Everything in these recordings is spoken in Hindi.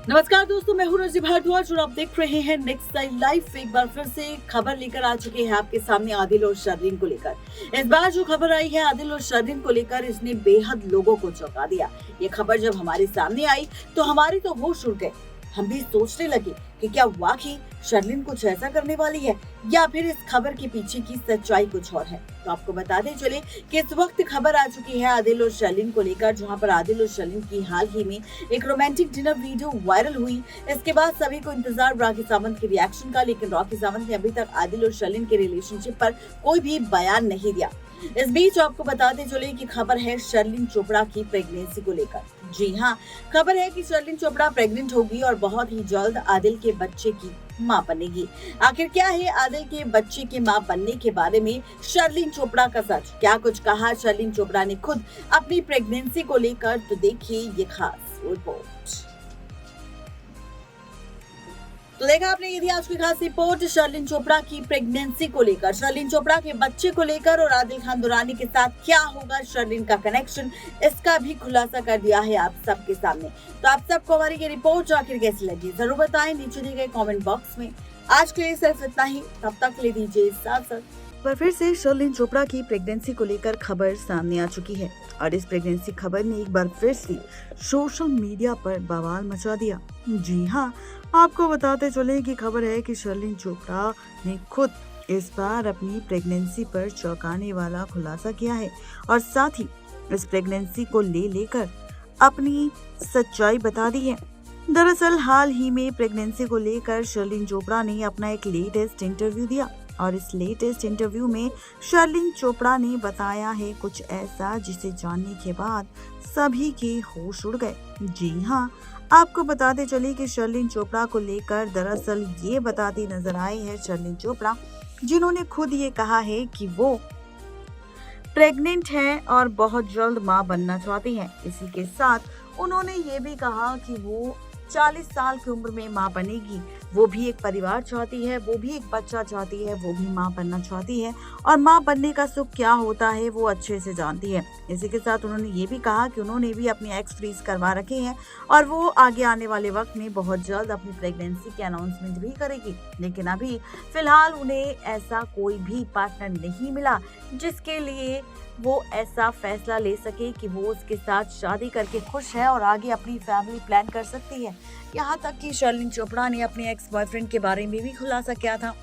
नमस्कार दोस्तों, मैं हूं रजी भारद्वाज और आप देख रहे हैं नेक्स्ट टाइम लाइव। एक बार फिर से खबर लेकर आ चुके हैं आपके सामने आदिल और शर्लीन को लेकर। इस बार जो खबर आई है आदिल और शर्लीन को लेकर, इसने बेहद लोगों को चौंका दिया। ये खबर जब हमारे सामने आई तो हमारे तो होश उड़ गए। हम भी सोचने लगे कि क्या वाकई शर्लीन कुछ ऐसा करने वाली है या फिर इस खबर के पीछे की सच्चाई कुछ और है। तो आपको बताते चले कि इस वक्त खबर आ चुकी है आदिल और शर्लीन को लेकर, जहां पर आदिल और शर्लीन की हाल ही में एक रोमांटिक डिनर वीडियो वायरल हुई। इसके बाद सभी को इंतजार राखी सावंत के रिएक्शन का, लेकिन राखी सावंत ने अभी तक आदिल और शर्लीन के रिलेशनशिप पर कोई भी बयान नहीं दिया। इस बीच आपको बताते चले कि खबर है शर्लीन चोपड़ा की प्रेगनेंसी को लेकर। जी हाँ, खबर है कि शर्लीन चोपड़ा प्रेग्नेंट होगी और बहुत ही जल्द आदिल के बच्चे की मां बनेगी। आखिर क्या है आदिल के बच्चे के मां बनने के बारे में शर्लीन चोपड़ा का सच, क्या कुछ कहा शर्लीन चोपड़ा ने खुद अपनी प्रेगनेंसी को लेकर, तो देखिए ये खास रिपोर्ट। तो देखा आपने, ये थी आज की खास रिपोर्ट शर्लीन चोपड़ा की प्रेगनेंसी को लेकर, शर्लीन चोपड़ा के बच्चे को लेकर और आदिल खान दुरानी के साथ क्या होगा शर्लीन का कनेक्शन, इसका भी खुलासा कर दिया है आप सबके सामने। तो आप सबको हमारी ये रिपोर्ट आखिर कैसी लगी जरूर बताएं नीचे दिए गए कमेंट बॉक्स में। आज के लिए सिर्फ इतना ही, तब तक ले दीजिए साथ। पर फिर से शर्लीन चोपड़ा की प्रेगनेंसी को लेकर खबर सामने आ चुकी है और इस प्रेगनेंसी खबर ने एक बार फिर से सोशल मीडिया पर बवाल मचा दिया। जी हाँ, आपको बताते चले कि खबर है कि शर्लीन चोपड़ा ने खुद इस बार अपनी प्रेगनेंसी पर चौंकाने वाला खुलासा किया है और साथ ही इस प्रेगनेंसी को लेकर अपनी सच्चाई बता दी है। दरअसल हाल ही में प्रेगनेंसी को लेकर शर्लीन चोपड़ा ने अपना एक लेटेस्ट इंटरव्यू दिया और इस लेटेस्ट इंटरव्यू में शर्लीन चोपड़ा ने बताया है कुछ ऐसा जिसे जानने के बाद सभी के होश उड़ गए। जी हाँ, आपको बताते चले कि शर्लीन चोपड़ा को लेकर दरअसल ये बताती नजर आई है शर्लीन चोपड़ा, जिन्होंने खुद ये कहा है कि वो प्रेग्नेंट है और बहुत जल्द मां बनना चाहती हैं। इसी के साथ उन्होंने ये भी कहा कि वो 40 साल की उम्र में मां बनेगी, वो भी एक परिवार चाहती है, वो भी एक बच्चा चाहती है, वो भी मां बनना चाहती है और मां बनने का सुख क्या होता है वो अच्छे से जानती है। इसी के साथ उन्होंने ये भी कहा कि उन्होंने भी अपनी एग्स फ्रीज करवा रखे हैं और वो आगे आने वाले वक्त में बहुत जल्द अपनी प्रेगनेंसी की अनाउंसमेंट भी करेगी, लेकिन अभी फिलहाल उन्हें ऐसा कोई भी पार्टनर नहीं मिला जिसके लिए वो ऐसा फैसला ले सके कि वो उसके साथ शादी करके खुश है और आगे अपनी फैमिली प्लान कर सकती है। यहाँ तक कि शर्लीन चोपड़ा ने अपने एक्स बॉयफ्रेंड के बारे में भी खुलासा किया था।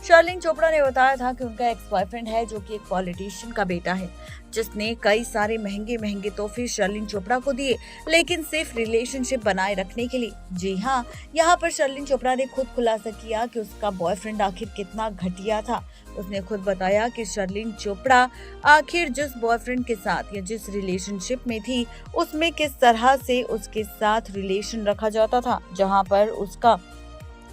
शर्लीन चोपड़ा ने बताया था कि उनका एक्स बॉयफ्रेंड है जो कि एक पॉलिटिशियन का बेटा है, जिसने कई सारे महंगे महंगे तोहफे शर्लीन चोपड़ा को दिए, लेकिन सिर्फ रिलेशनशिप बनाए रखने के लिए। जी हाँ, यहाँ पर शर्लीन चोपड़ा ने खुद खुलासा किया कि उसका बॉयफ्रेंड आखिर कितना घटिया था। उसने खुद बताया कि शर्लीन चोपड़ा आखिर जिस बॉयफ्रेंड के साथ या जिस रिलेशनशिप में थी उसमें किस तरह से उसके साथ रिलेशन रखा जाता था, जहाँ पर उसका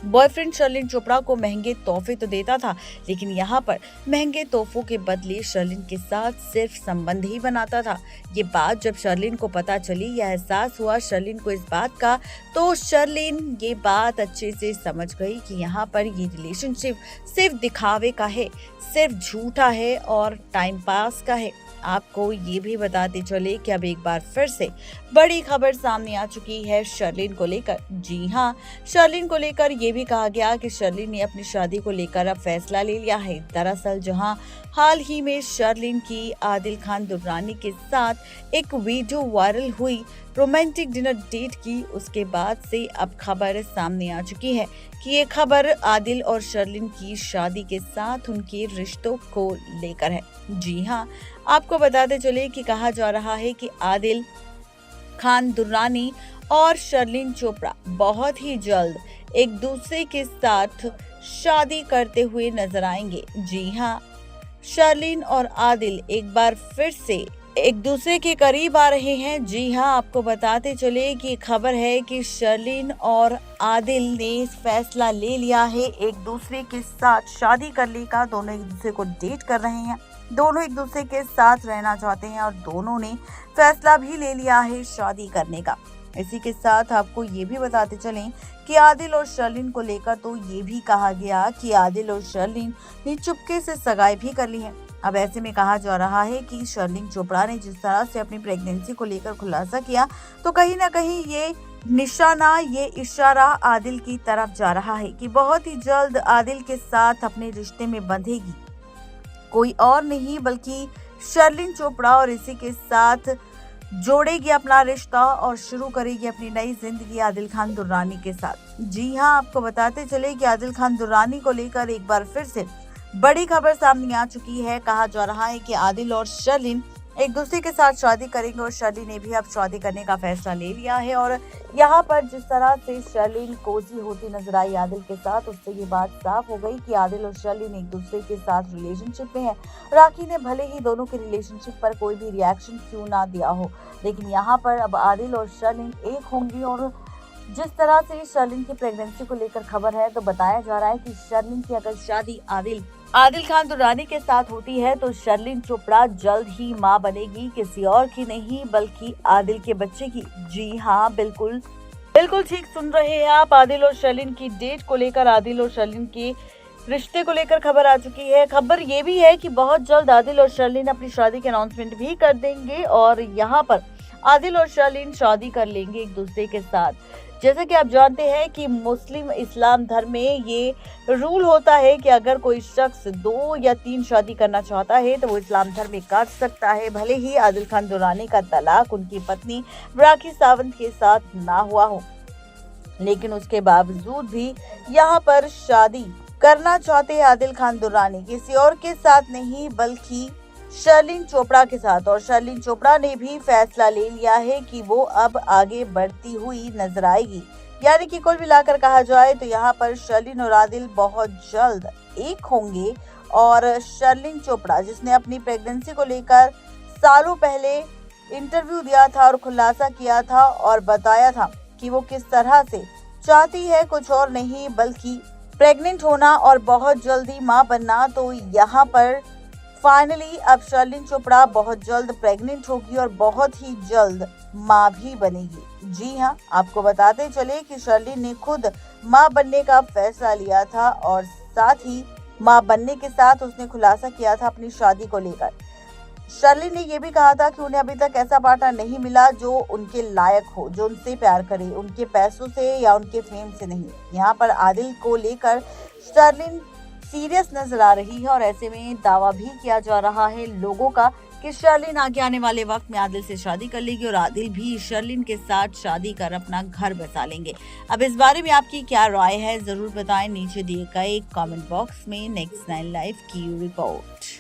बॉयफ्रेंड शर्लीन चोपड़ा को महंगे तोहफे तो देता था, लेकिन यहाँ पर महंगे तोहफों के बदले शर्लीन के साथ सिर्फ संबंध ही बनाता था। ये बात जब शर्लीन को पता चली या एहसास हुआ शर्लीन को इस बात का, तो शर्लीन ये बात अच्छे से समझ गई कि यहाँ पर ये रिलेशनशिप सिर्फ दिखावे का है, सिर्फ झूठा है और टाइम पास का है। आपको ये भी बताते चले कि अब एक बार फिर से बड़ी खबर सामने आ चुकी है शर्लीन को लेकर। जी हाँ, शर्लीन को लेकर ये भी कहा गया कि शर्लीन ने अपनी शादी को लेकर अब फैसला ले लिया है। दरअसल जहां हाल ही में शर्लीन की आदिल खान दुरानी के साथ एक वीडियो वायरल हुई रोमांटिक डिनर डेट की, उसके बाद से अब खबर सामने आ चुकी है कि ये खबर आदिल और शर्लीन की शादी के साथ उनके रिश्तों को लेकर है। जी हाँ, आपको बताते चले कि कहा जा रहा है कि आदिल खान दुरानी और शर्लीन चोपड़ा बहुत ही जल्द एक दूसरे के साथ शादी करते हुए नजर आएंगे। जी हाँ, शर्लीन और आदिल एक बार फिर से एक दूसरे के करीब आ रहे हैं। जी हाँ, आपको बताते चले कि खबर है कि शर्लीन और आदिल ने फैसला ले लिया है एक दूसरे के साथ शादी करने का। दोनों एक दूसरे को डेट कर रहे हैं, दोनों एक दूसरे के साथ रहना चाहते हैं और दोनों ने फैसला भी ले लिया है शादी करने का। इसी के साथ आपको ये भी बताते चलें कि आदिल और शर्लीन को लेकर तो ये भी कहा गया कि आदिल और शर्लीन ने चुपके से सगाई भी कर ली है। अब ऐसे में कहा जा रहा है कि शर्लीन चोपड़ा ने जिस तरह से अपनी प्रेगनेंसी को लेकर खुलासा किया, तो कहीं ना कहीं ये निशाना ये इशारा आदिल की तरफ जा रहा है कि बहुत ही जल्द आदिल के साथ अपने रिश्ते में बंधेगी कोई और नहीं बल्कि शर्लिन चोपड़ा, और इसी के साथ जोड़ेगी अपना रिश्ता और शुरू करेगी अपनी नई जिंदगी आदिल खान दुर्रानी के साथ। जी हां, आपको बताते चले कि आदिल खान दुर्रानी को लेकर एक बार फिर से बड़ी खबर सामने आ चुकी है। कहा जा रहा है कि आदिल और शर्लिन एक दूसरे के साथ शादी करेंगे और शर्लिन ने भी अब शादी करने का फैसला ले लिया है। और यहाँ पर जिस तरह से शर्लिन कोसी होती नजर आई आदिल के साथ, उससे ये बात साफ हो गई कि आदिल और शर्लिन एक दूसरे के साथ रिलेशनशिप में है। राखी ने भले ही दोनों के रिलेशनशिप पर कोई भी रिएक्शन क्यों ना दिया हो, लेकिन यहाँ पर अब आदिल और शर्लिन एक होंगी। और जिस तरह से शर्लिन की प्रेगनेंसी को लेकर खबर है, तो बताया जा रहा है कि शर्लिन की अगर शादी आदिल खान दुर्रानी के साथ होती है तो शर्लिन चोपड़ा जल्द ही मां बनेगी, किसी और की नहीं बल्कि आदिल के बच्चे की। जी हाँ, बिल्कुल ठीक सुन रहे हैं आप। आदिल और शर्लिन की डेट को लेकर, आदिल और शर्लिन के रिश्ते को लेकर खबर आ चुकी है। खबर ये भी है कि बहुत जल्द आदिल और शर्लिन अपनी शादी के अनाउंसमेंट भी कर देंगे और यहाँ पर आदिल और शर्लिन शादी कर लेंगे एक दूसरे के साथ। जैसे कि आप जानते हैं कि मुस्लिम इस्लाम धर्म में ये रूल होता है कि अगर कोई शख्स 2 या 3 शादी करना चाहता है तो वो इस्लाम धर्म में कर सकता है, भले ही आदिल खान दुर्रानी का तलाक उनकी पत्नी राखी सावंत के साथ ना हुआ हो, लेकिन उसके बावजूद भी यहाँ पर शादी करना चाहते हैं आदिल खान दुर्रानी किसी और के साथ नहीं बल्कि शर्लिन चोपड़ा के साथ। और शर्लिन चोपड़ा ने भी फैसला ले लिया है कि वो अब आगे बढ़ती हुई नजर आएगी। यानी कि कुल मिलाकर कहा जाए तो यहाँ पर शर्लिन और आदिल बहुत जल्द एक होंगे। और शर्लिन चोपड़ा जिसने अपनी प्रेगनेंसी को लेकर सालों पहले इंटरव्यू दिया था और खुलासा किया था और बताया था कि वो किस तरह से चाहती है कुछ और नहीं बल्कि प्रेग्नेंट होना और बहुत जल्दी मां बनना, तो यहाँ पर फाइनली अब शर्लिन चोपड़ा बहुत जल्द प्रेग्नेंट होगी और बहुत ही जल्द मां भी बनेगी। जी हां, आपको बताते चले कि शर्लिन ने खुद मां बनने का फैसला लिया था और साथ ही मां बनने के साथ उसने खुलासा किया था अपनी शादी को लेकर। शर्लिन ने यह भी कहा था कि उन्हें अभी तक ऐसा पार्टनर नहीं मिला जो उनके लायक हो, जो उनसे प्यार करे, उनके पैसों से या उनके फेम से नहीं। यहाँ पर आदिल को लेकर शर्लिन सीरियस नजर आ रही है और ऐसे में दावा भी किया जा रहा है लोगों का कि शर्लिन आगे आने वाले वक्त में आदिल से शादी कर लेगी और आदिल भी शर्लिन के साथ शादी कर अपना घर बसा लेंगे। अब इस बारे में आपकी क्या राय है, जरूर बताएं नीचे दिए गए कमेंट बॉक्स में। नेक्स्ट 9 लाइव की रिपोर्ट।